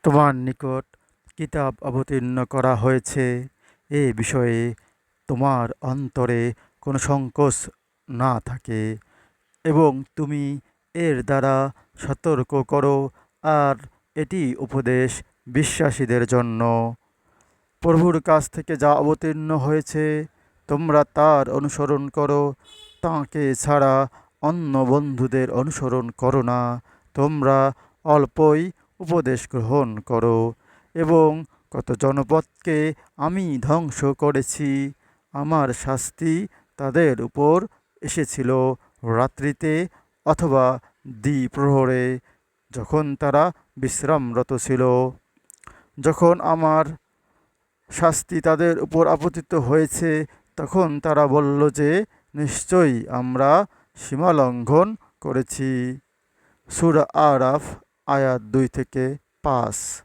তোমার নিকট কিতাব অবতীর্ণ করা হয়েছে, এ বিষয়ে তোমার অন্তরে কোনো সংকোচ না থাকে এবং তুমি এর দ্বারা সতর্ক করো, আর এটি উপদেশ বিশ্বাসীদের জন্য। প্রভুর কাছ থেকে যা অবতীর্ণ হয়েছে তোমরা তার অনুসরণ করো, তাঁকে ছাড়া অন্য বন্ধুদের অনুসরণ করো না। তোমরা অল্পই উপদেশ গ্রহণ করো এবং কত জনপদকে আমি ধ্বংস করেছি। আমার শাস্তি তাদের উপর এসেছিল রাত্রিতে অথবা দ্বিপ্রহরে, যখন তারা বিশ্রামরত ছিল। যখন আমার শাস্তি তাদের উপর আপতিত হয়েছে, তখন তারা বলল যে, নিশ্চয়ই আমরা সীমালঙ্ঘন করেছি। সূরা আরাফ আয়াত 2 থেকে 5।